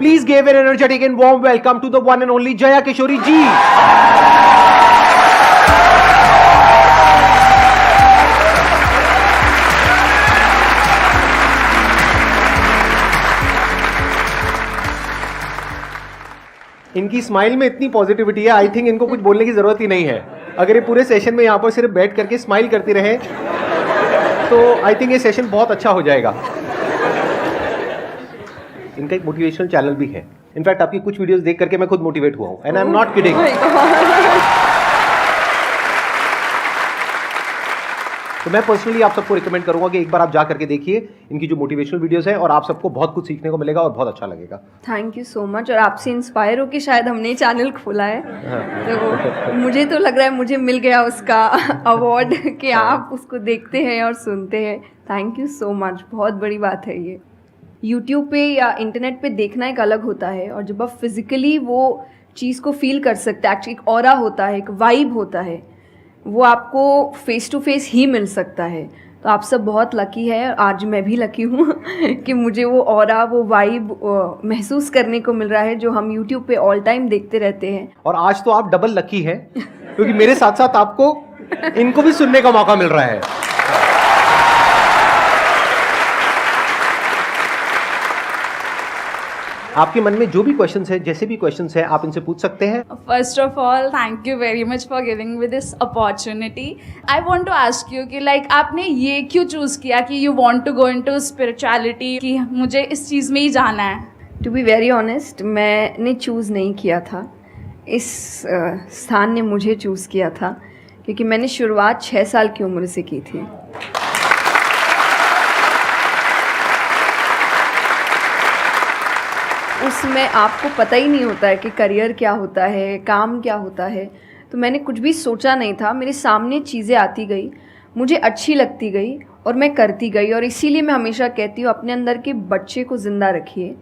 Please give an energetic and warm welcome to the one and only Jaya Kishori ji. इनकी smile में इतनी positivity है, I think इनको कुछ बोलने की जरूरत ही नहीं है. अगर ये पूरे सेशन में यहाँ पर सिर्फ बैठ करके स्माइल करती रहे तो आई थिंक ये सेशन बहुत अच्छा हो जाएगा. इनका एक मोटिवेशनल चैनल भी है. इनफैक्ट आपकी कुछ वीडियोस देख करके मैं खुद मोटिवेट हुआ हूँ, and I am not kidding. तो मैं पर्सनली आप सबको रिकमेंड करूंगा कि एक बार आप जा करके देखिए इनकी जो मोटिवेशनल वीडियोस हैं, और आप सबको बहुत कुछ सीखने को मिलेगा और बहुत अच्छा लगेगा. Thank you so much. और आपसे इंस्पायर होकर शायद हमने चैनल खोला है. तो मुझे तो लग रहा है मुझे मिल गया उसका अवार्ड कि आप उसको देखते हैं और सुनते हैं. Thank you so much. बहुत बड़ी बात है ये. यूट्यूब पे या इंटरनेट पे देखना एक अलग होता है, और जब आप फिजिकली वो चीज़ को फील कर सकते हैं, एक्चुअली एक ऑरा होता है, एक वाइब होता है, वो आपको फेस टू फेस ही मिल सकता है. तो आप सब बहुत लकी है. आज मैं भी लकी हूँ कि मुझे वो ऑरा, वो वाइब महसूस करने को मिल रहा है जो हम यूट्यूब पे ऑल टाइम देखते रहते हैं. और आज तो आप डबल लकी हैं क्योंकि मेरे साथ साथ आपको इनको भी सुनने का मौका मिल रहा है. आपके मन में जो भी क्वेश्चंस है, जैसे भी क्वेश्चंस है, आप इनसे पूछ सकते हैं. First of all, thank you very much for giving me this opportunity. I want to ask you कि like आपने ये क्यों चूज़ किया कि you want to go into spirituality, कि मुझे इस चीज़ में ही जाना है. टू बी वेरी ऑनेस्ट, मैंने चूज़ नहीं किया था. इस स्थान ने मुझे चूज़ किया था, क्योंकि मैंने शुरुआत 6 साल की उम्र से की थी. उसमें आपको पता ही नहीं होता है कि करियर क्या होता है, काम क्या होता है. तो मैंने कुछ भी सोचा नहीं था. मेरे सामने चीज़ें आती गई, मुझे अच्छी लगती गई और मैं करती गई. और इसीलिए मैं हमेशा कहती हूँ अपने अंदर के बच्चे को ज़िंदा रखिए,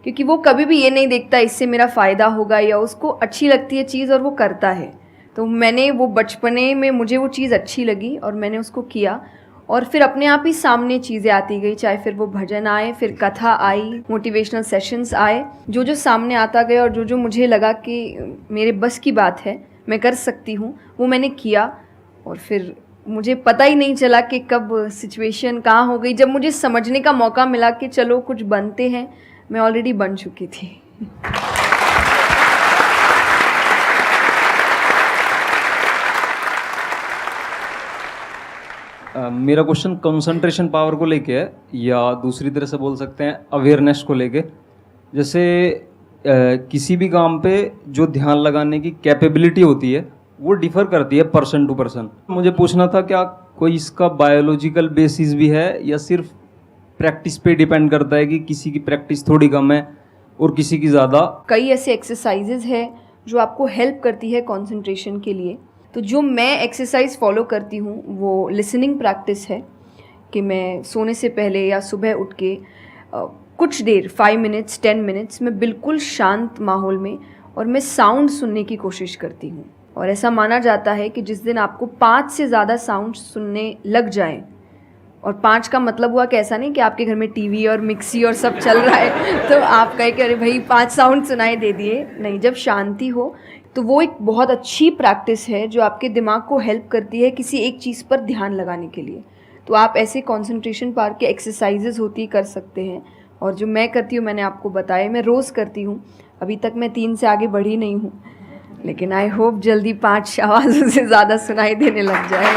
क्योंकि वो कभी भी ये नहीं देखता इससे मेरा फ़ायदा होगा, या उसको अच्छी लगती है चीज़ और वो करता है. तो मैंने वो बचपने में मुझे वो चीज़ अच्छी लगी और मैंने उसको किया, और फिर अपने आप ही सामने चीज़ें आती गई. चाहे फिर वो भजन आए, फिर कथा आई, मोटिवेशनल सेशंस आए, जो जो सामने आता गया और जो जो मुझे लगा कि मेरे बस की बात है, मैं कर सकती हूँ, वो मैंने किया. और फिर मुझे पता ही नहीं चला कि कब सिचुएशन कहाँ हो गई. जब मुझे समझने का मौका मिला कि चलो कुछ बनते हैं, मैं ऑलरेडी बन चुकी थी. मेरा क्वेश्चन कंसंट्रेशन पावर को लेके है, या दूसरी तरह से बोल सकते हैं अवेयरनेस को लेके. जैसे किसी भी काम पे जो ध्यान लगाने की कैपेबिलिटी होती है वो डिफर करती है पर्सन टू पर्सन. मुझे पूछना था क्या कोई इसका बायोलॉजिकल बेसिस भी है, या सिर्फ प्रैक्टिस पे डिपेंड करता है कि किसी की प्रैक्टिस थोड़ी कम है और किसी की ज़्यादा. कई ऐसे एक्सरसाइजेज है जो आपको हेल्प करती है कंसंट्रेशन के लिए. तो जो मैं एक्सरसाइज फॉलो करती हूँ वो लिसनिंग प्रैक्टिस है, कि मैं सोने से पहले या सुबह उठ के कुछ देर 5 मिनट्स 10 मिनट्स मैं बिल्कुल शांत माहौल में और मैं साउंड सुनने की कोशिश करती हूँ. और ऐसा माना जाता है कि जिस दिन आपको 5 से ज़्यादा साउंड सुनने लग जाएं, और 5 का मतलब हुआ कि ऐसा नहीं कि आपके घर में टीवी और मिक्सी और सब चल रहा है तो आप कहे कि अरे भाई 5 साउंड सुनाई दे दिए. नहीं, जब शांति हो तो वो एक बहुत अच्छी प्रैक्टिस है जो आपके दिमाग को हेल्प करती है किसी एक चीज़ पर ध्यान लगाने के लिए. तो आप ऐसे कंसंट्रेशन पावर के एक्सरसाइजेज होती कर सकते हैं, और जो मैं करती हूँ मैंने आपको बताया, मैं रोज़ करती हूँ. अभी तक मैं 3 से आगे बढ़ी नहीं हूँ, लेकिन आई होप जल्दी 5 आवाज़ों से ज़्यादा सुनाई देने लग जाए.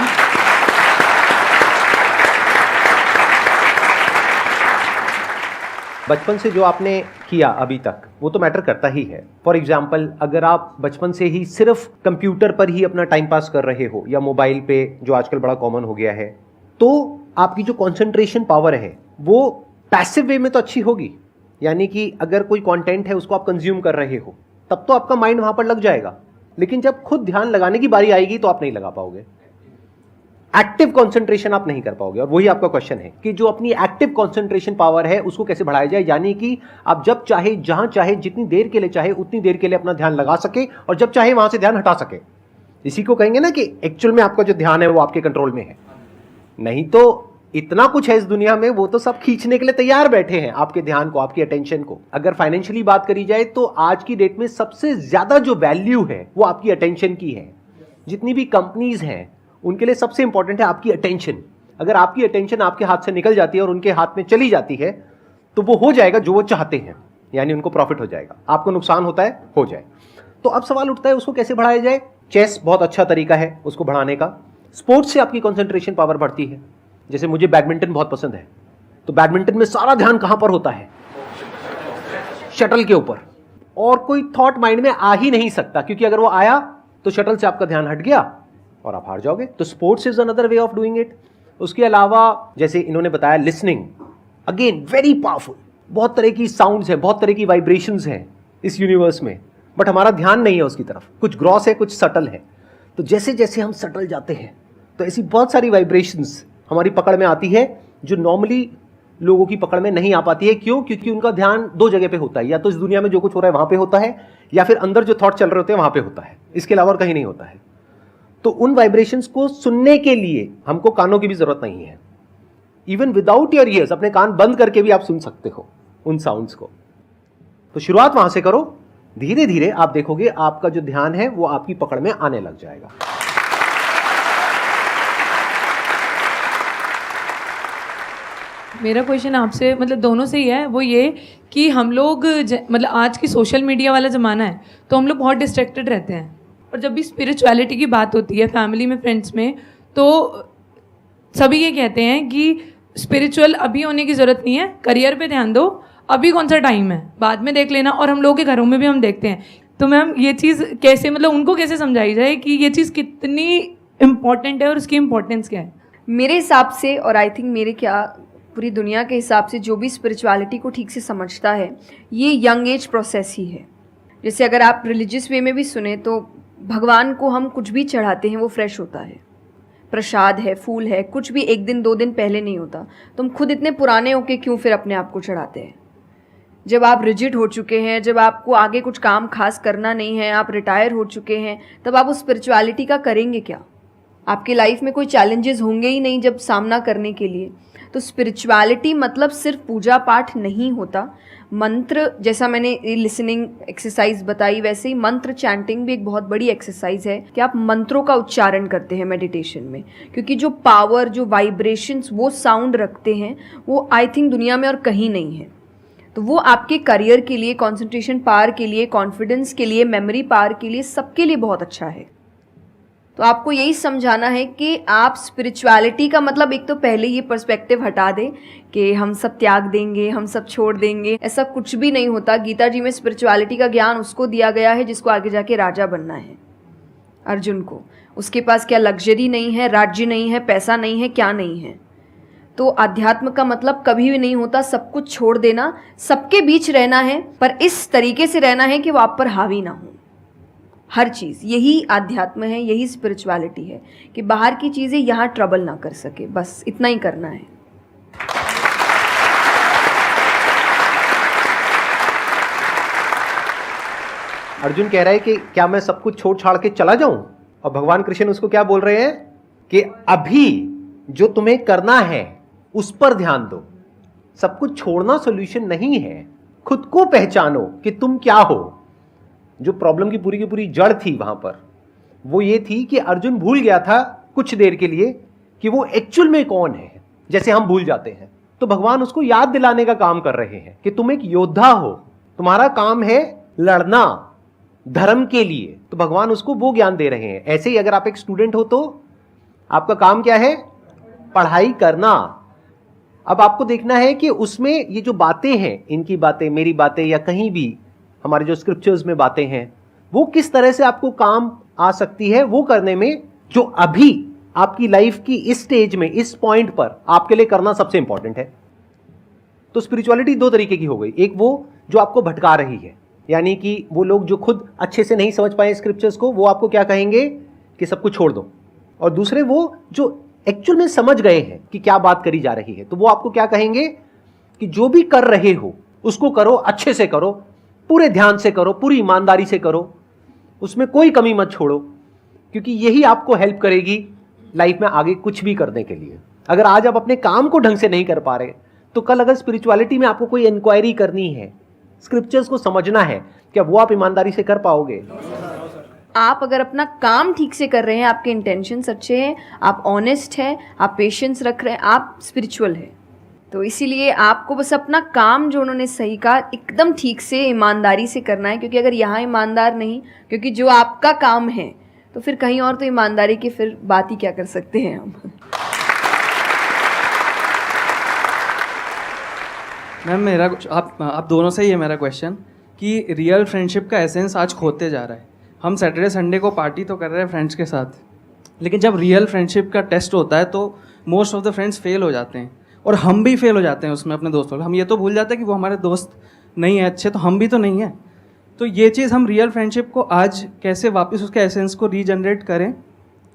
बचपन से जो आपने किया अभी तक वो तो मैटर करता ही है. फॉर एग्जाम्पल, अगर आप बचपन से ही सिर्फ कंप्यूटर पर ही अपना टाइम पास कर रहे हो या मोबाइल पे, जो आजकल बड़ा कॉमन हो गया है, तो आपकी जो कंसंट्रेशन पावर है वो पैसिव वे में तो अच्छी होगी. यानी कि अगर कोई कंटेंट है उसको आप कंज्यूम कर रहे हो तब तो आपका माइंड वहां पर लग जाएगा, लेकिन जब खुद ध्यान लगाने की बारी आएगी तो आप नहीं लगा पाओगे. एक्टिव कंसंट्रेशन आप नहीं कर पाओगे. और वही आपका क्वेश्चन है कि जो अपनी एक्टिव कंसंट्रेशन पावर है उसको कैसे बढ़ाया जाए, यानी कि आप जब चाहे, जहां चाहे, जितनी देर के लिए चाहे उतनी देर के लिए अपना ध्यान लगा सके, और जब चाहे वहां से ध्यान हटा सके. इसी को कहेंगे ना कि एक्चुअल में आपका जो ध्यान है वो आपके कंट्रोल में है. नहीं तो इतना कुछ है इस दुनिया में, वो तो सब खींचने के लिए तैयार बैठे हैं आपके ध्यान को, आपकी अटेंशन को। अगर फाइनेंशियली बात करी जाए तो आज की डेट में सबसे ज्यादा जो वैल्यू है वो आपकी अटेंशन की है। जितनी भी कंपनीज हैं उनके लिए सबसे इंपॉर्टेंट है आपकी अटेंशन। अगर आपकी अटेंशन आपके हाथ से निकल जाती है और उनके हाथ में चली जाती है तो वो हो जाएगा जो वो चाहते हैं, यानी उनको प्रॉफिट हो जाएगा, आपको नुकसान होता है हो जाए। तो अब सवाल उठता है उसको कैसे बढ़ाया जाए। चेस बहुत अच्छा तरीका है उसको बढ़ाने का। स्पोर्ट्स से आपकी कंसंट्रेशन पावर बढ़ती है। जैसे मुझे बैडमिंटन बहुत पसंद है, तो बैडमिंटन में सारा ध्यान कहां पर होता है, शटल के ऊपर, और कोई थॉट माइंड में आ ही नहीं सकता, क्योंकि अगर वो आया तो शटल से आपका ध्यान हट गया और आप हार जाओगे। तो sports is another way of doing it. उसके अलावा जैसे इन्होंने बताया लिसनिंग, अगेन वेरी पावरफुल। बहुत तरह की साउंड्स हैं, बहुत तरह की वाइब्रेशंस हैं इस यूनिवर्स में, बट हमारा ध्यान नहीं है उसकी तरफ। कुछ ग्रॉस है, कुछ सटल है। तो जैसे जैसे हम सटल जाते हैं तो ऐसी बहुत सारी वाइब्रेशंस हमारी पकड़ में आती है जो नॉर्मली लोगों की पकड़ में नहीं आ पाती है। क्यों? क्योंकि उनका ध्यान दो जगह पे होता है, या तो इस दुनिया में जो कुछ हो रहा है वहां पे होता है, या फिर अंदर जो थॉट चल रहे होते हैं वहां पे होता है। इसके अलावा और कहीं नहीं होता है। तो उन वाइब्रेशंस को सुनने के लिए हमको कानों की भी जरूरत नहीं है। इवन विदाउट योर ईयर्स, अपने कान बंद करके भी आप सुन सकते हो उन साउंड्स को। तो शुरुआत वहां से करो, धीरे धीरे आप देखोगे आपका जो ध्यान है वो आपकी पकड़ में आने लग जाएगा। मेरा क्वेश्चन आपसे मतलब दोनों से ही है, वो ये कि हम लोग मतलब आज की सोशल मीडिया वाला ज़माना है तो हम लोग बहुत डिस्ट्रैक्टेड रहते हैं, और जब भी स्पिरिचुअलिटी की बात होती है फैमिली में, फ्रेंड्स में, तो सभी ये कहते हैं कि स्पिरिचुअल अभी होने की ज़रूरत नहीं है, करियर पे ध्यान दो, अभी कौन सा टाइम है, बाद में देख लेना। और हम लोगों के घरों में भी हम देखते हैं। तो मैम ये चीज़ कैसे, मतलब उनको कैसे समझाई जाए कि ये चीज़ कितनी इम्पॉर्टेंट है और उसकी इम्पोर्टेंस क्या है? मेरे हिसाब से, और आई थिंक मेरे क्या पूरी दुनिया के हिसाब से, जो भी स्पिरिचुअलिटी को ठीक से समझता है ये यंग एज प्रोसेस ही है। जैसे अगर आप रिलीजियस वे में भी सुने तो भगवान को हम कुछ भी चढ़ाते हैं वो फ्रेश होता है, प्रसाद है, फूल है, कुछ भी एक दिन दो दिन पहले नहीं होता। तुम खुद इतने पुराने होके क्यों फिर अपने आप को चढ़ाते हैं? जब आप रिजिड हो चुके हैं, जब आपको आगे कुछ काम खास करना नहीं है, आप रिटायर हो चुके हैं, तब आप उस स्पिरिचुअलिटी का करेंगे क्या? आपके लाइफ में कोई चैलेंजेस होंगे ही नहीं जब सामना करने के लिए। तो स्पिरिचुअलिटी मतलब सिर्फ पूजा पाठ नहीं होता। मंत्र, जैसा मैंने लिसनिंग एक्सरसाइज बताई, वैसे ही मंत्र चैंटिंग भी एक बहुत बड़ी एक्सरसाइज है कि आप मंत्रों का उच्चारण करते हैं मेडिटेशन में, क्योंकि जो पावर, जो वाइब्रेशंस वो साउंड रखते हैं वो आई थिंक दुनिया में और कहीं नहीं है। तो वो आपके करियर के लिए, कंसंट्रेशन पावर के लिए, कॉन्फिडेंस के लिए, मेमोरी पावर के लिए, सबके लिए बहुत अच्छा है। तो आपको यही समझाना है कि आप स्पिरिचुअलिटी का मतलब एक तो पहले ये पर्सपेक्टिव हटा दें कि हम सब त्याग देंगे, हम सब छोड़ देंगे। ऐसा कुछ भी नहीं होता। गीता जी में स्पिरिचुअलिटी का ज्ञान उसको दिया गया है जिसको आगे जाके राजा बनना है, अर्जुन को। उसके पास क्या लग्जरी नहीं है, राज्य नहीं है, पैसा नहीं है, क्या नहीं है। तो अध्यात्म का मतलब कभी भी नहीं होता सब कुछ छोड़ देना, सबके बीच रहना है, पर इस तरीके से रहना है कि वो आप पर हावी ना हो हर चीज़। यही आध्यात्म है, यही स्पिरिचुअलिटी है कि बाहर की चीज़ें यहाँ ट्रबल ना कर सके, बस इतना ही करना है। अर्जुन कह रहा है कि क्या मैं सब कुछ छोड़ छाड़ के चला जाऊं? और भगवान कृष्ण उसको क्या बोल रहे हैं कि अभी जो तुम्हें करना है उस पर ध्यान दो। सब कुछ छोड़ना सॉल्यूशन नहीं है। खुद को पहचानो कि तुम क्या हो। जो प्रॉब्लम की पूरी जड़ थी वहां पर वो ये थी कि अर्जुन भूल गया था कुछ देर के लिए कि वो एक्चुअल में कौन है, जैसे हम भूल जाते हैं। तो भगवान उसको याद दिलाने का काम कर रहे हैं कि तुम एक योद्धा हो, तुम्हारा काम है लड़ना धर्म के लिए। तो भगवान उसको वो ज्ञान दे रहे हैं। ऐसे ही अगर आप एक स्टूडेंट हो तो आपका काम क्या है? पढ़ाई करना। अब आपको देखना है कि उसमें ये जो बातें हैं, इनकी बातें, मेरी बातें, या कहीं भी हमारे जो स्क्रिप्चर्स में बातें हैं, वो किस तरह से आपको काम आ सकती है वो करने में, जो अभी आपकी लाइफ की इस स्टेज में, इस पॉइंट पर आपके लिए करना सबसे इंपॉर्टेंट है। तो स्पिरिचुअलिटी दो तरीके की हो गई। एक वो जो आपको भटका रही है, यानी कि वो लोग जो खुद अच्छे से नहीं समझ पाए स्क्रिप्चर्स को, वो आपको क्या कहेंगे कि सब कुछ छोड़ दो। और दूसरे वो जो एक्चुअल में समझ गए हैं कि क्या बात करी जा रही है, तो वो आपको क्या कहेंगे कि जो भी कर रहे हो उसको करो, अच्छे से करो, पूरे ध्यान से करो, पूरी ईमानदारी से करो, उसमें कोई कमी मत छोड़ो, क्योंकि यही आपको हेल्प करेगी लाइफ में आगे कुछ भी करने के लिए। अगर आज आप अपने काम को ढंग से नहीं कर पा रहे, तो कल अगर स्पिरिचुअलिटी में आपको कोई इंक्वायरी करनी है, स्क्रिप्चर्स को समझना है, क्या वो आप ईमानदारी से कर पाओगे? आप अगर अपना काम ठीक से कर रहे हैं, आपके इंटेंशंस अच्छे हैं, आप ऑनेस्ट हैं, आप पेशेंस रख रहे हैं, आप स्पिरिचुअल हैं। तो इसीलिए आपको बस अपना काम, जो उन्होंने सही कहा, एकदम ठीक से ईमानदारी से करना है। क्योंकि अगर यहाँ ईमानदार नहीं, क्योंकि जो आपका काम है, तो फिर कहीं और तो ईमानदारी की फिर बात ही क्या कर सकते हैं हम। मैम मेरा आप दोनों से ही है मेरा क्वेश्चन कि रियल फ्रेंडशिप का एसेंस आज खोते जा रहा है। हम सैटरडे संडे को पार्टी तो कर रहे हैं फ्रेंड्स के साथ, लेकिन जब रियल फ्रेंडशिप का टेस्ट होता है तो most of the friends fail हो जाते हैं, और हम भी फेल हो जाते हैं उसमें अपने दोस्तों। हम ये तो भूल जाते हैं कि वो हमारे दोस्त नहीं है अच्छे, तो हम भी तो नहीं हैं। तो ये चीज़ हम रियल फ्रेंडशिप को आज कैसे वापस उसके एसेंस को रीजनरेट करें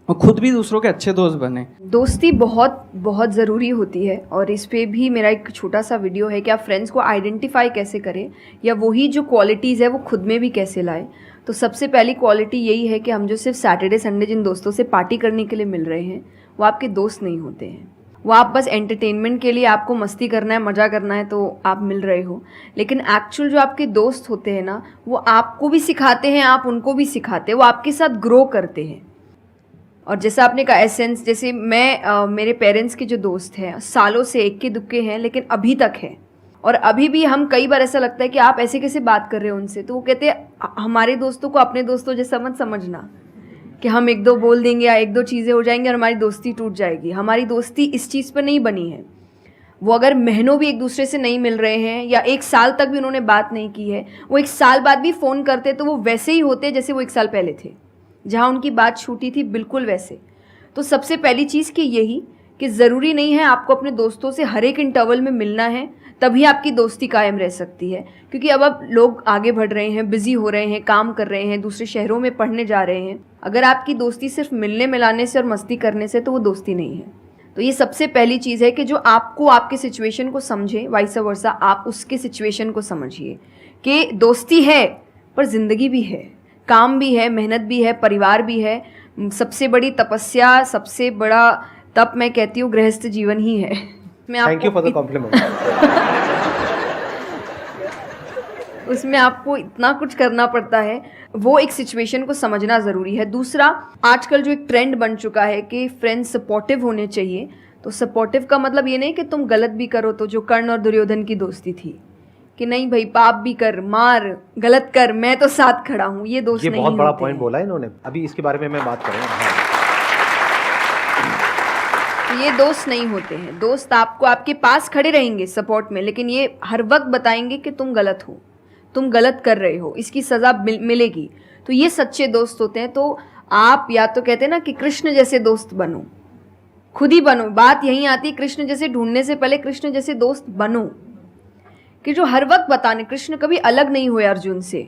और खुद भी दूसरों के अच्छे दोस्त बने। दोस्ती बहुत बहुत ज़रूरी होती है, और इस पे भी मेरा एक छोटा सा वीडियो है कि आप फ्रेंड्स को आइडेंटिफाई कैसे करें, या वही जो क्वालिटीज़ है वो खुद में भी कैसे लाएं। तो सबसे पहली क्वालिटी यही है कि हम जो सिर्फ सैटरडे संडे जिन दोस्तों से पार्टी करने के लिए मिल रहे हैं, वो आपके दोस्त नहीं होते हैं। वो आप बस एंटरटेनमेंट के लिए, आपको मस्ती करना है, मज़ा करना है, तो आप मिल रहे हो। लेकिन एक्चुअल जो आपके दोस्त होते हैं ना, वो आपको भी सिखाते हैं, आप उनको भी सिखाते हैं, वो आपके साथ ग्रो करते हैं। और जैसा आपने कहा एसेंस, जैसे मैं मेरे पेरेंट्स के जो दोस्त हैं, सालों से इक्के दुक्के हैं, लेकिन अभी तक हैं। और अभी भी हम कई बार ऐसा लगता है कि आप ऐसे कैसे बात कर रहे हो उनसे, तो वो कहते हैं हमारे दोस्तों को अपने दोस्तों जैसा मत समझना कि हम एक दो बोल देंगे या एक दो चीज़ें हो जाएंगी और हमारी दोस्ती टूट जाएगी। हमारी दोस्ती इस चीज़ पर नहीं बनी है। वो अगर महीनों भी एक दूसरे से नहीं मिल रहे हैं, या एक साल तक भी उन्होंने बात नहीं की है, वो एक साल बाद भी फ़ोन करते तो वो वैसे ही होते जैसे वो एक साल पहले थे, जहाँ उनकी बात छूटी थी, बिल्कुल वैसे। तो सबसे पहली चीज़ कि यही कि ज़रूरी नहीं है आपको अपने दोस्तों से हर एक इंटरवल में मिलना है, तभी आपकी दोस्ती कायम रह सकती है। क्योंकि अब लोग आगे बढ़ रहे हैं, बिजी हो रहे हैं, काम कर रहे हैं, दूसरे शहरों में पढ़ने जा रहे हैं। अगर आपकी दोस्ती सिर्फ मिलने मिलाने से और मस्ती करने से, तो वो दोस्ती नहीं है। तो ये सबसे पहली चीज़ है कि जो आपको, आपके सिचुएशन को समझे, वाइस वर्सा आप उसके सिचुएशन को समझिए कि दोस्ती है पर ज़िंदगी भी है, काम भी है, मेहनत भी है, परिवार भी है। सबसे बड़ी तपस्या, सबसे बड़ा तप मैं कहती हूँ गृहस्थ जीवन ही है। Thank you for the compliment. उसमें आपको इतना कुछ करना पड़ता है, वो एक सिचुएशन को समझना ज़रूरी है। दूसरा, आजकल जो एक ट्रेंड बन चुका है कि फ्रेंड्स सपोर्टिव होने चाहिए। तो सपोर्टिव का मतलब ये नहीं कि तुम गलत भी करो, तो जो कर्ण और दुर्योधन की दोस्ती थी कि नहीं भाई पाप भी कर, मार, गलत कर, मैं तो साथ खड़ा हूँ, ये दोस्त नहीं होते। ये बहुत बड़ा पॉइंट बोला इन्होंने, अभी इसके बारे में मैं बात करूँगा। ये दोस्त नहीं होते हैं। दोस्त आपको आपके पास खड़े रहेंगे सपोर्ट में, लेकिन ये हर वक्त बताएंगे कि तुम गलत हो, तुम गलत कर रहे हो, इसकी सज़ा मिलेगी। तो ये सच्चे दोस्त होते हैं। तो आप या तो कहते हैं ना कि कृष्ण जैसे दोस्त बनो, खुद ही बनो। बात यहीं आती है, कृष्ण जैसे ढूंढने से पहले कृष्ण जैसे दोस्त बनो, कि जो हर वक्त बताने। कृष्ण कभी अलग नहीं हुए अर्जुन से।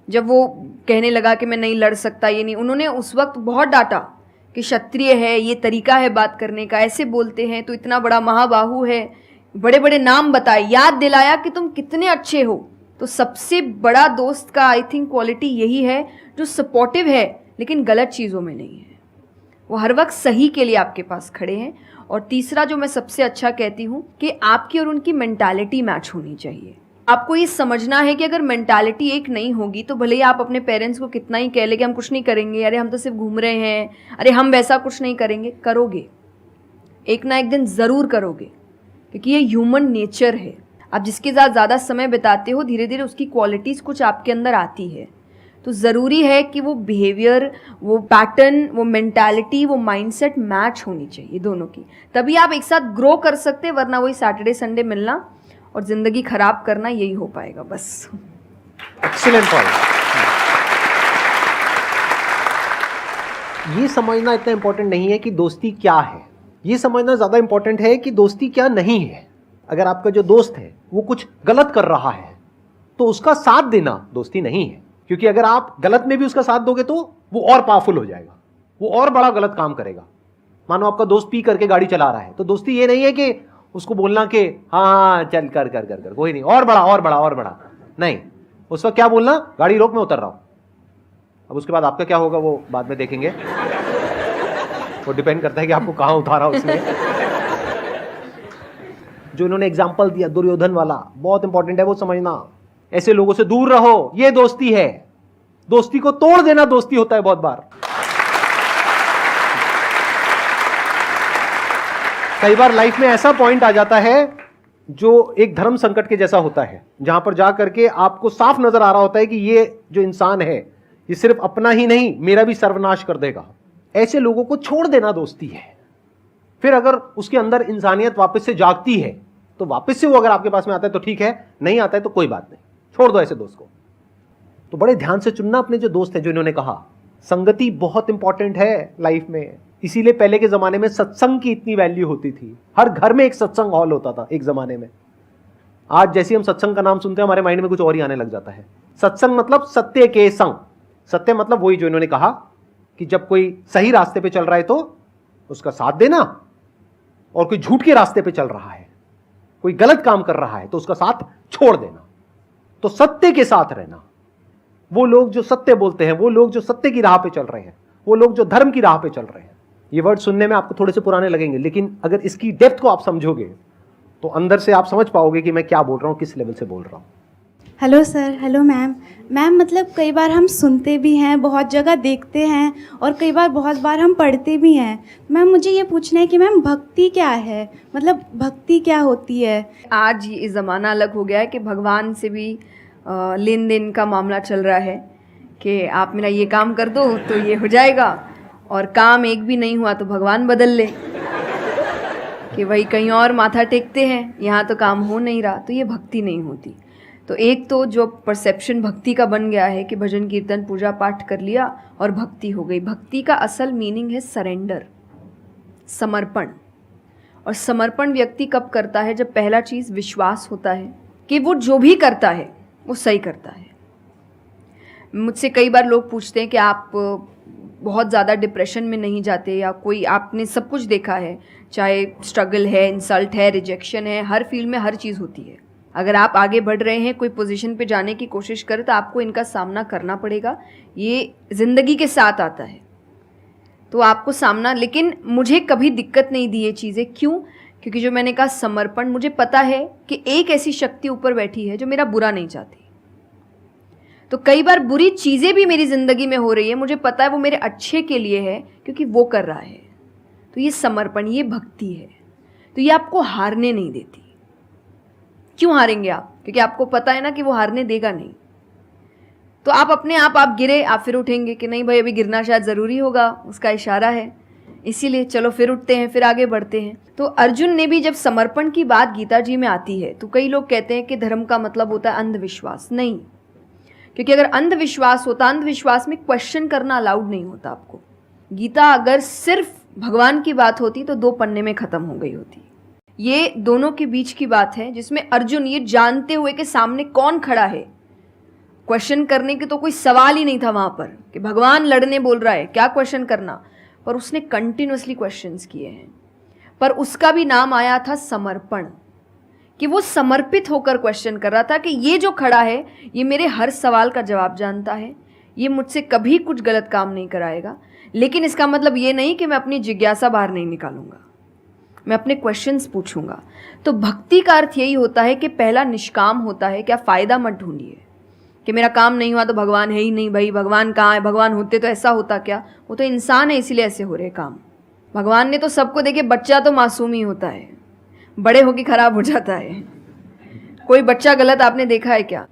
जब वो कहने लगा कि मैं नहीं लड़ सकता, ये नहीं, उन्होंने उस वक्त बहुत डांटा कि क्षत्रिय है, ये तरीका है बात करने का, ऐसे बोलते हैं, तो इतना बड़ा महाबाहु है, बड़े बड़े नाम बताए, याद दिलाया कि तुम कितने अच्छे हो। तो सबसे बड़ा दोस्त का आई थिंक क्वालिटी यही है, जो सपोर्टिव है लेकिन गलत चीज़ों में नहीं है। वो हर वक्त सही के लिए आपके पास खड़े हैं। और तीसरा जो मैं सबसे अच्छा कहती हूँ कि आपकी और उनकी मेंटालिटी मैच होनी चाहिए। आपको ये समझना है कि अगर मेंटालिटी एक नहीं होगी, तो भले ही आप अपने पेरेंट्स को कितना ही कह ले कि हम कुछ नहीं करेंगे, अरे हम तो सिर्फ घूम रहे हैं, अरे हम वैसा कुछ नहीं करेंगे, करोगे, एक ना एक दिन ज़रूर करोगे, क्योंकि ये ह्यूमन नेचर है। आप जिसके साथ ज़्यादा समय बिताते हो, धीरे धीरे उसकी क्वालिटीज़ कुछ आपके अंदर आती है। तो ज़रूरी है कि वो बिहेवियर, वो पैटर्न, वो मेंटालिटी, वो माइंडसेट मैच होनी चाहिए दोनों की, तभी आप एक साथ ग्रो कर सकते। वरना वही सैटरडे संडे मिलना और ज़िंदगी ख़राब करना, यही हो पाएगा बस। Excellent point. ये समझना इतना इंपॉर्टेंट नहीं है कि दोस्ती क्या है, ये समझना ज़्यादा इंपॉर्टेंट है कि दोस्ती क्या नहीं है। अगर आपका जो दोस्त है वो कुछ गलत कर रहा है, तो उसका साथ देना दोस्ती नहीं है। क्योंकि अगर आप गलत में भी उसका साथ दोगे तो वो और पावरफुल हो जाएगा, वो और बड़ा गलत काम करेगा। मानो आपका दोस्त पी करके गाड़ी चला रहा है, तो दोस्ती ये नहीं है कि उसको बोलना कि हाँ चल कर कर कर कर, कोई नहीं, और बड़ा और बड़ा और बड़ा नहीं। उस वक्त क्या बोलना, गाड़ी रोक, मैं उतर रहा हूं। अब उसके बाद आपका क्या होगा वो बाद में देखेंगे, वो डिपेंड करता है कि आपको कहाँ उतारा उसने। जो इन्होंने एग्जाम्पल दिया दुर्योधन वाला, बहुत इंपॉर्टेंट है वो समझना। ऐसे लोगों से दूर रहो, ये दोस्ती है। दोस्ती को तोड़ देना दोस्ती होता है बहुत बार। कई बार लाइफ में ऐसा पॉइंट आ जाता है जो एक धर्म संकट के जैसा होता है, जहां पर जा करके आपको साफ नजर आ रहा होता है कि ये जो इंसान है ये सिर्फ अपना ही नहीं मेरा भी सर्वनाश कर देगा। ऐसे लोगों को छोड़ देना दोस्ती है। फिर अगर उसके अंदर इंसानियत वापस से जागती है तो वापस से वो अगर आपके पास में आता है तो ठीक है, नहीं आता है तो कोई बात नहीं, छोड़ दो ऐसे दोस्त को। तो बड़े ध्यान से चुनना अपने जो दोस्त हैं। जो इन्होंने कहा संगति बहुत इंपॉर्टेंट है लाइफ में, इसीलिए पहले के जमाने में सत्संग की इतनी वैल्यू होती थी। हर घर में एक सत्संग हॉल होता था एक जमाने में। आज जैसे हम सत्संग का नाम सुनते हैं हमारे माइंड में कुछ और ही आने लग जाता है। सत्संग मतलब सत्य के संग। सत्य मतलब वही जो इन्होंने कहा कि जब कोई सही रास्ते पे चल रहा है तो उसका साथ देना, और कोई झूठ के रास्ते पे चल रहा है, कोई गलत काम कर रहा है तो उसका साथ छोड़ देना। तो सत्य के साथ रहना, वो लोग जो सत्य बोलते हैं, वो लोग जो सत्य की राह पे चल रहे हैं, वो लोग जो धर्म की राह पे चल रहे हैं। ये वर्ड सुनने में आपको थोड़े से पुराने लगेंगे, लेकिन अगर इसकी डेप्थ को आप समझोगे तो अंदर से आप समझ पाओगे कि मैं क्या बोल रहा हूं, किस लेवल से बोल रहा हूं। Hello sir, hello ma'am. Ma'am मतलब कई बार हम सुनते भी हैं, बहुत जगह देखते हैं, और कई बार बहुत बार हम पढ़ते भी हैं। मैम मुझे ये पूछना है कि मैम भक्ति क्या है, मतलब भक्ति क्या होती है? आज ये ज़माना अलग हो गया है कि भगवान से भी लेन देन का मामला चल रहा है कि आप मेरा ये काम कर दो तो ये हो जाएगा, और काम एक भी नहीं हुआ तो भगवान बदल ले, कि वही कहीं और माथा टेकते हैं, यहाँ तो काम हो नहीं रहा। तो ये भक्ति नहीं होती। तो एक तो जो परसेप्शन भक्ति का बन गया है कि भजन कीर्तन पूजा पाठ कर लिया और भक्ति हो गई। भक्ति का असल मीनिंग है सरेंडर, समर्पण। और समर्पण व्यक्ति कब करता है? जब पहला चीज़ विश्वास होता है कि वो जो भी करता है वो सही करता है। मुझसे कई बार लोग पूछते हैं कि आप बहुत ज़्यादा डिप्रेशन में नहीं जाते, या कोई आपने सब कुछ देखा है, चाहे स्ट्रगल है, इंसल्ट है, रिजेक्शन है, हर फील्ड में हर चीज़ होती है। अगर आप आगे बढ़ रहे हैं, कोई पोजीशन पे जाने की कोशिश करें तो आपको इनका सामना करना पड़ेगा। ये ज़िंदगी के साथ आता है तो आपको सामना, लेकिन मुझे कभी दिक्कत नहीं दी ये चीज़ें। क्यों? क्योंकि जो मैंने कहा समर्पण, मुझे पता है कि एक ऐसी शक्ति ऊपर बैठी है जो मेरा बुरा नहीं चाहती। तो कई बार बुरी चीज़ें भी मेरी ज़िंदगी में हो रही है, मुझे पता है वो मेरे अच्छे के लिए है क्योंकि वो कर रहा है। तो ये समर्पण, ये भक्ति है। तो ये आपको हारने नहीं देती। क्यों हारेंगे आप? क्योंकि आपको पता है ना कि वो हारने देगा नहीं। तो आप अपने आप गिरे, आप फिर उठेंगे कि नहीं भाई अभी गिरना शायद ज़रूरी होगा, उसका इशारा है, इसीलिए चलो फिर उठते हैं, फिर आगे बढ़ते हैं। तो अर्जुन ने भी जब समर्पण की बात गीता जी में आती है तो कई लोग कहते हैं कि धर्म का मतलब होता है अंधविश्वास। नहीं, क्योंकि अगर अंधविश्वास होता, अंधविश्वास में क्वेश्चन करना अलाउड नहीं होता आपको। गीता अगर सिर्फ भगवान की बात होती तो 2 पन्ने में ख़त्म हो गई होती। ये दोनों के बीच की बात है जिसमें अर्जुन ये जानते हुए कि सामने कौन खड़ा है, क्वेश्चन करने के तो कोई सवाल ही नहीं था वहाँ पर कि भगवान लड़ने बोल रहा है, क्या क्वेश्चन करना, पर उसने कंटिन्यूअसली क्वेश्चंस किए हैं। पर उसका भी नाम आया था समर्पण, कि वो समर्पित होकर क्वेश्चन कर रहा था कि ये जो खड़ा है ये मेरे हर सवाल का जवाब जानता है, ये मुझसे कभी कुछ गलत काम नहीं कराएगा। लेकिन इसका मतलब ये नहीं कि मैं अपनी जिज्ञासा बाहर नहीं निकालूंगा, मैं अपने क्वेश्चंस पूछूंगा। तो भक्ति का अर्थ यही होता है कि पहला निष्काम होता है। क्या फ़ायदा मत ढूंढिए कि मेरा काम नहीं हुआ तो भगवान है ही नहीं। भाई भगवान कहाँ है? भगवान होते तो ऐसा होता क्या? वो तो इंसान है इसीलिए ऐसे हो रहे काम। भगवान ने तो सबको देखे, बच्चा तो मासूम ही होता है, बड़े होके खराब हो जाता है। कोई बच्चा गलत आपने देखा है क्या?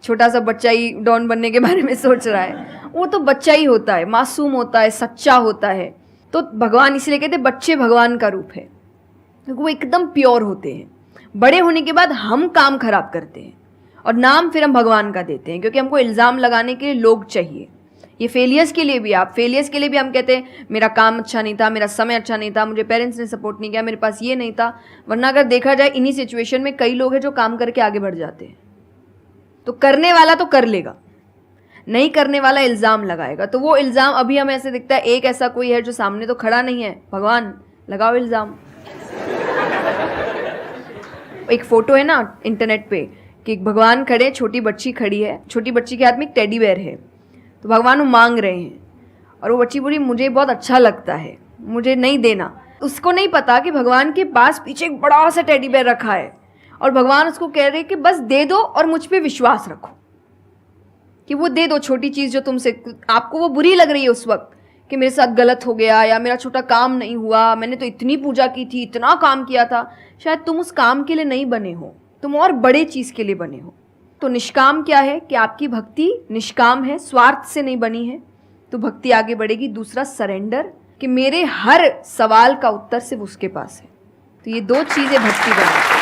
छोटा सा बच्चा ही डॉन बनने के बारे में सोच रहा है, वो तो बच्चा ही होता है, मासूम होता है, सच्चा होता है। तो भगवान इसलिए कहते हैं बच्चे भगवान का रूप है, क्योंकि वो एकदम प्योर होते हैं। बड़े होने के बाद हम काम खराब करते हैं और नाम फिर हम भगवान का देते हैं, क्योंकि हमको इल्ज़ाम लगाने के लिए लोग चाहिए। ये फेलियर्स के लिए भी, आप फेलियर्स के लिए भी हम कहते हैं मेरा काम अच्छा नहीं था, मेरा समय अच्छा नहीं था, मुझे पेरेंट्स ने सपोर्ट नहीं किया, मेरे पास ये नहीं था। वरना अगर देखा जाए इन्हीं सिचुएशन में कई लोग हैं जो काम करके आगे बढ़ जाते हैं। तो करने वाला तो कर लेगा, नहीं करने वाला इल्ज़ाम लगाएगा। तो वो इल्ज़ाम अभी हमें ऐसे दिखता है एक ऐसा कोई है जो सामने तो खड़ा नहीं है, भगवान लगाओ इल्ज़ाम। एक फ़ोटो है ना इंटरनेट पे कि भगवान खड़े, छोटी बच्ची खड़ी है, छोटी बच्ची के हाथ में एक टेडी बेयर है, तो भगवान वो मांग रहे हैं और वो बच्ची बोली मुझे बहुत अच्छा लगता है, मुझे नहीं देना। उसको नहीं पता कि भगवान के पास पीछे एक बड़ा सा टेडी बेयर रखा है और भगवान उसको कह रहे कि बस दे दो और मुझ पे विश्वास रखो कि वो दे दो छोटी चीज़ जो तुमसे आपको वो बुरी लग रही है उस वक्त कि मेरे साथ गलत हो गया या मेरा छोटा काम नहीं हुआ, मैंने तो इतनी पूजा की थी, इतना काम किया था। शायद तुम उस काम के लिए नहीं बने हो, तुम और बड़े चीज़ के लिए बने हो। तो निष्काम क्या है कि आपकी भक्ति निष्काम है, स्वार्थ से नहीं बनी है, तो भक्ति आगे बढ़ेगी। दूसरा सरेंडर, कि मेरे हर सवाल का उत्तर सिर्फ उसके पास है। तो ये दो चीज़ें भक्ति बनाती हैं।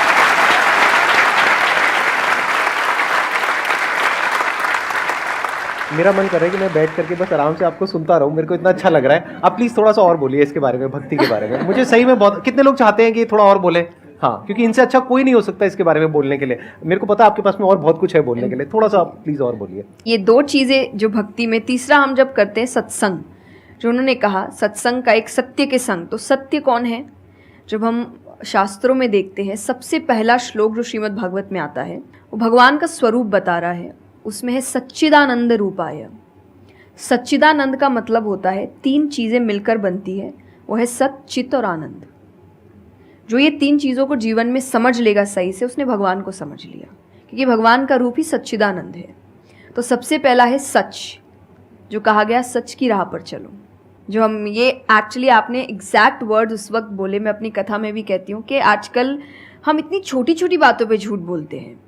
मेरा मन कर रहा है कि मैं बैठ करके बस आराम से आपको सुनता रहूं, मेरे को इतना अच्छा लग रहा है। आप प्लीज थोड़ा सा और बोलिए इसके बारे में, भक्ति के बारे में। मुझे सही में बहुत, कितने लोग चाहते हैं कि थोड़ा और बोले? हाँ, क्योंकि इनसे अच्छा कोई नहीं हो सकता इसके बारे में बोलने के लिए। मेरे को पता है आपके पास में और बहुत कुछ है बोलने के लिए, थोड़ा सा प्लीज और बोलिए। ये दो चीज़ें जो भक्ति में। तीसरा हम जब करते हैं सत्संग, जो उन्होंने कहा सत्संग का एक सत्य के संग। तो सत्य कौन है? जब हम शास्त्रों में देखते हैं सबसे पहला श्लोक जो श्रीमद् भागवत में आता है वो भगवान का स्वरूप बता रहा है। उसमें है सच्चिदानंद रूपाय। सच्चिदानंद का मतलब होता है तीन चीज़ें मिलकर बनती है, वो है सत, चित और आनंद। जो ये तीन चीज़ों को जीवन में समझ लेगा सही से, उसने भगवान को समझ लिया, क्योंकि भगवान का रूप ही सच्चिदानंद है। तो सबसे पहला है सच, जो कहा गया सच की राह पर चलो। जो हम ये एक्चुअली आपने एग्जैक्ट वर्ड उस वक्त बोले, मैं अपनी कथा में भी कहती हूँ कि आजकल हम इतनी छोटी छोटी बातों पे झूठ बोलते हैं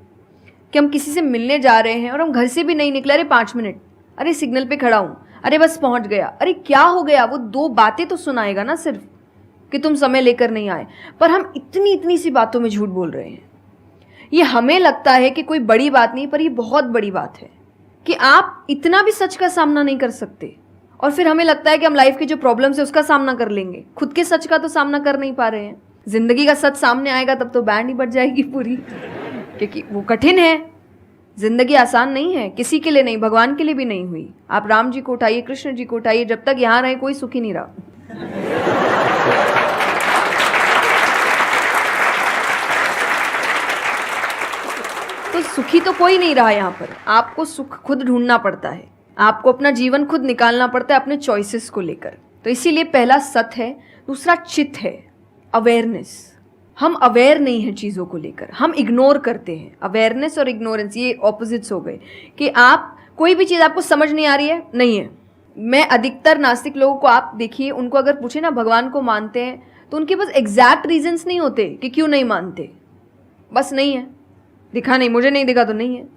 कि हम किसी से मिलने जा रहे हैं और हम घर से भी नहीं निकले, अरे 5 मिनट, अरे सिग्नल पे खड़ा हूँ, अरे बस पहुँच गया, अरे क्या हो गया। वो 2 बातें तो सुनाएगा ना सिर्फ कि तुम समय लेकर नहीं आए, पर हम इतनी इतनी सी बातों में झूठ बोल रहे हैं। ये हमें लगता है कि कोई बड़ी बात नहीं, पर ये बहुत बड़ी बात है कि आप इतना भी सच का सामना नहीं कर सकते। और फिर हमें लगता है कि हम लाइफ के जो प्रॉब्लम्स है उसका सामना कर लेंगे, खुद के सच का तो सामना कर नहीं पा रहे हैं। जिंदगी का सच सामने आएगा तब तो बैंड ही बज जाएगी पूरी, क्योंकि वो कठिन है। जिंदगी आसान नहीं है, किसी के लिए नहीं, भगवान के लिए भी नहीं हुई। आप राम जी को उठाइए, कृष्ण जी को उठाइए, जब तक यहाँ रहे कोई सुखी नहीं रहा। तो सुखी तो कोई नहीं रहा यहाँ पर। आपको सुख खुद ढूंढना पड़ता है, आपको अपना जीवन खुद निकालना पड़ता है अपने चॉइसेस को लेकर। तो इसीलिए पहला सत है। दूसरा चित है, अवेयरनेस। हम अवेयर नहीं हैं चीज़ों को लेकर, हम इग्नोर करते हैं। अवेयरनेस और इग्नोरेंस ये ऑपोजिट्स हो गए कि आप कोई भी चीज़ आपको समझ नहीं आ रही है, नहीं है। मैं अधिकतर नास्तिक लोगों को आप देखिए, उनको अगर पूछे ना भगवान को मानते हैं, तो उनके पास एग्जैक्ट रीजंस नहीं होते कि क्यों नहीं मानते। बस नहीं है, दिखा नहीं, मुझे नहीं दिखा तो नहीं है।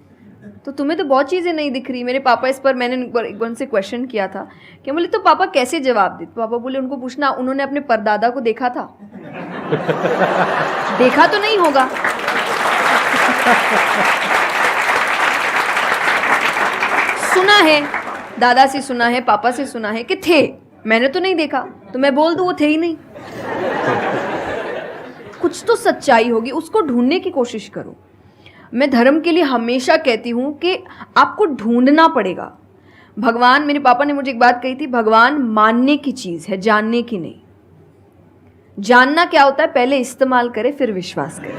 तो तुम्हें तो बहुत चीज़ें नहीं दिख रही। मेरे पापा इस पर मैंने एक बार उनसे क्वेश्चन किया था कि बोले तो पापा कैसे जवाब दे? तो पापा बोले उनको पूछना उन्होंने अपने परदादा को देखा था। देखा तो नहीं होगा, सुना है, दादा से सुना है, पापा से सुना है कि थे, मैंने तो नहीं देखा, तो मैं बोल दूं वो थे ही नहीं। कुछ तो सच्चाई होगी, उसको ढूंढने की कोशिश करो। मैं धर्म के लिए हमेशा कहती हूँ कि आपको ढूंढना पड़ेगा। भगवान, मेरे पापा ने मुझे एक बात कही थी, भगवान मानने की चीज़ है, जानने की नहीं। जानना क्या होता है? पहले इस्तेमाल करे फिर विश्वास करे।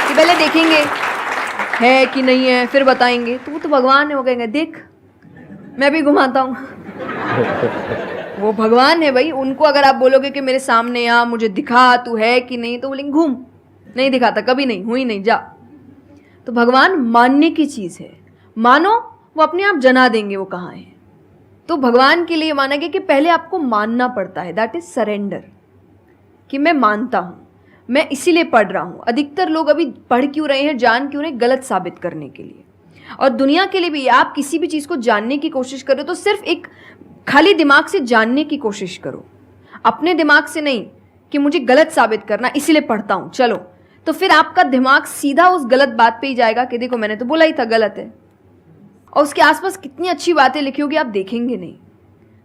कि पहले देखेंगे है कि नहीं है, फिर बताएंगे। तो वो तो भगवान है, वो कहेंगे देख मैं भी घुमाता हूँ। वो भगवान है भाई। उनको अगर आप बोलोगे कि मेरे सामने आ, मुझे दिखा तू है कि नहीं, तो बोलेंगे घूम, नहीं दिखाता, कभी नहीं हुई, नहीं जा। तो भगवान मानने की चीज़ है, मानो वो अपने आप जना देंगे वो कहाँ है। तो भगवान के लिए माना गया कि पहले आपको मानना पड़ता है, दैट इज सरेंडर, कि मैं मानता हूँ, मैं इसीलिए पढ़ रहा हूँ। अधिकतर लोग अभी पढ़ क्यों रहे हैं, जान क्यों रहे हैं? गलत साबित करने के लिए। और दुनिया के लिए भी आप किसी भी चीज़ को जानने की कोशिश करो तो सिर्फ एक खाली दिमाग से जानने की कोशिश करो, अपने दिमाग से नहीं कि मुझे गलत साबित करना इसलिए पढ़ता हूँ चलो। तो फिर आपका दिमाग सीधा उस गलत बात पे ही जाएगा कि देखो मैंने तो बोला ही था गलत है। और उसके आसपास कितनी अच्छी बातें लिखी होगी आप देखेंगे नहीं,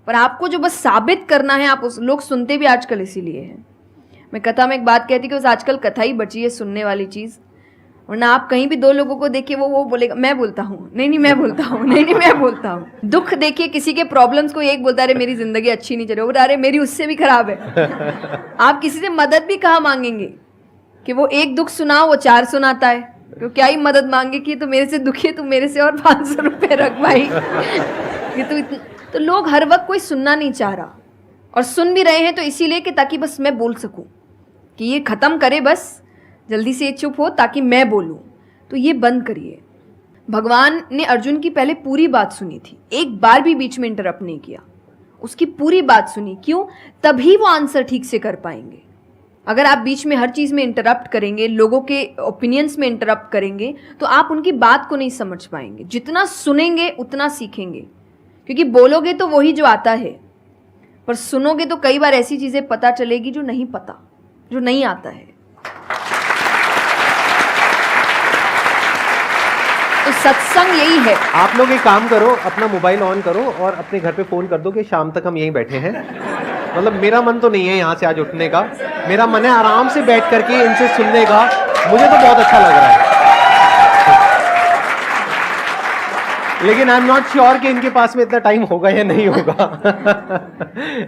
पर आपको जो बस साबित करना है, आप उस लोग सुनते भी आजकल इसीलिए हैं। मैं कथा में एक बात कहती कि बस आजकल कथा ही बची है सुनने वाली चीज़, वरना आप कहीं भी 2 लोगों को देखिए वो बोलेगा मैं बोलता हूँ, नहीं मैं बोलता हूँ, नहीं मैं बोलता हूँ। दुख देखिए किसी के, प्रॉब्लम्स को एक बोलता है अरे मेरी जिंदगी अच्छी नहीं चल रही, अरे मेरी उससे भी खराब है। आप किसी से मदद भी कहाँ मांगेंगे कि वो एक दुख सुनाओ वो 4 सुनाता है, तो क्या ही मदद मांगे कि तो मेरे से दुखी है, तू मेरे से और 500 रुपये रख भाई। ये तो तो लोग हर वक्त कोई सुनना नहीं चाह रहा, और सुन भी रहे हैं तो इसीलिए कि ताकि बस मैं बोल सकूं, कि ये ख़त्म करे, बस जल्दी से ये चुप हो ताकि मैं बोलूं। तो ये बंद करिए। भगवान ने अर्जुन की पहले पूरी बात सुनी थी, एक बार भी बीच में इंटरप्ट नहीं किया, उसकी पूरी बात सुनी। क्यों? तभी वो आंसर ठीक से कर पाएंगे। अगर आप बीच में हर चीज़ में इंटरप्ट करेंगे, लोगों के ओपिनियंस में इंटरप्ट करेंगे, तो आप उनकी बात को नहीं समझ पाएंगे। जितना सुनेंगे उतना सीखेंगे, क्योंकि बोलोगे तो वही जो आता है, पर सुनोगे तो कई बार ऐसी चीज़ें पता चलेगी जो नहीं पता, जो नहीं आता है। तो सत्संग यही है। आप लोग एक काम करो, अपना मोबाइल ऑन करो और अपने घर पे फोन कर दो कि शाम तक हम यहीं बैठे हैं। मतलब मेरा मन तो नहीं है यहाँ से आज उठने का, मेरा मन है आराम से बैठ करके इनसे सुनने का। मुझे तो बहुत अच्छा लग रहा है, लेकिन आई एम नॉट श्योर कि इनके पास में इतना टाइम होगा या नहीं होगा।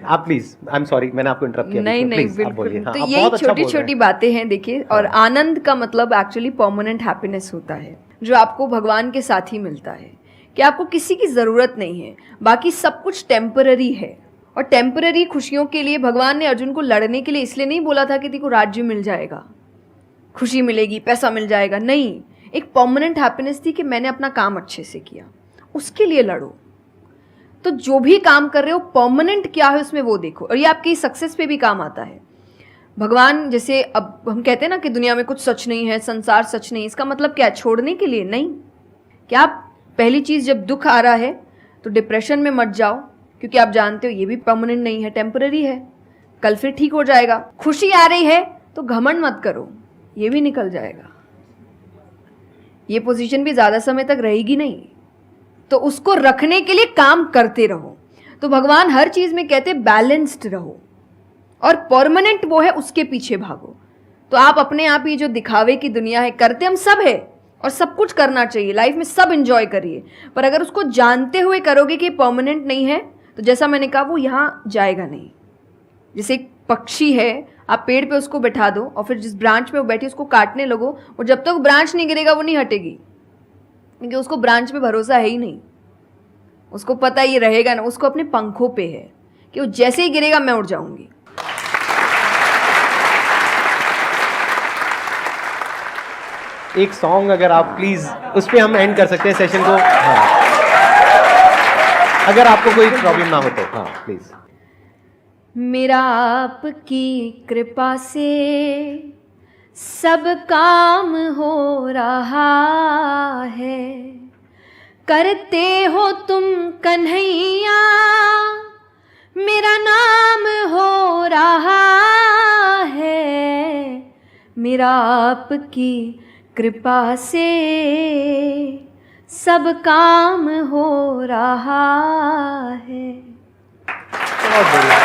आप प्लीज, आई एम सॉरी मैंने आपको इंटरप्ट किया। नहीं नहीं, आप बोलिए। बिल्कुल। हाँ, तो आप यही बहुत अच्छा छोटी बोल रहे छोटी हैं। बातें हैं, देखिए। और आनंद का मतलब एक्चुअली परमानेंट हैप्पीनेस होता है, जो आपको भगवान के साथ ही मिलता है, कि आपको किसी की ज़रूरत नहीं है, बाकी सब कुछ टेम्पररी है। और टेम्पररी खुशियों के लिए भगवान ने अर्जुन को लड़ने के लिए इसलिए नहीं बोला था कि तेरे को राज्य मिल जाएगा, खुशी मिलेगी, पैसा मिल जाएगा। नहीं, एक परमानेंट हैप्पीनेस थी कि मैंने अपना काम अच्छे से किया, उसके लिए लड़ो। तो जो भी काम कर रहे हो परमानेंट क्या है उसमें वो देखो, और ये आपकी सक्सेस पे भी काम आता है। भगवान जैसे अब हम कहते हैं ना कि दुनिया में कुछ सच नहीं है, संसार सच नहीं, इसका मतलब क्या है? छोड़ने के लिए नहीं। क्या आप पहली चीज़, जब दुख आ रहा है तो डिप्रेशन में मत जाओ, क्योंकि आप जानते हो ये भी परमानेंट नहीं है, टेम्पररी है, कल फिर ठीक हो जाएगा। खुशी आ रही है तो घमंड मत करो, ये भी निकल जाएगा, ये पोजीशन भी ज़्यादा समय तक रहेगी नहीं, तो उसको रखने के लिए काम करते रहो। तो भगवान हर चीज़ में कहते बैलेंस्ड रहो, और परमानेंट वो है उसके पीछे भागो। तो आप अपने आप ही जो दिखावे की दुनिया है, करते हम सब है और सब कुछ करना चाहिए लाइफ में, सब एंजॉय करिए, पर अगर उसको जानते हुए करोगे कि परमानेंट नहीं है, तो जैसा मैंने कहा वो यहाँ जाएगा नहीं। जैसे एक पक्षी है, आप पेड़ पे उसको बैठा दो और फिर जिस ब्रांच पे वो बैठी उसको काटने लगो, और जब तक ब्रांच नहीं गिरेगा वो नहीं हटेगी, क्योंकि उसको ब्रांच पे भरोसा है ही नहीं। उसको पता ये रहेगा ना, उसको अपने पंखों पे है कि वो जैसे ही गिरेगा मैं उड़ जाऊंगी। एक सॉन्ग अगर आप प्लीज, उस पे हम एंड कर सकते हैं सेशन को। हाँ, अगर आपको कोई प्रॉब्लम ना हो तो। हाँ प्लीज। मेरा आपकी कृपा से सब काम हो रहा है, करते हो तुम कन्हैया, मेरा नाम हो रहा है। मेरा आपकी कृपा से सब काम हो रहा है। बहुत बढ़िया।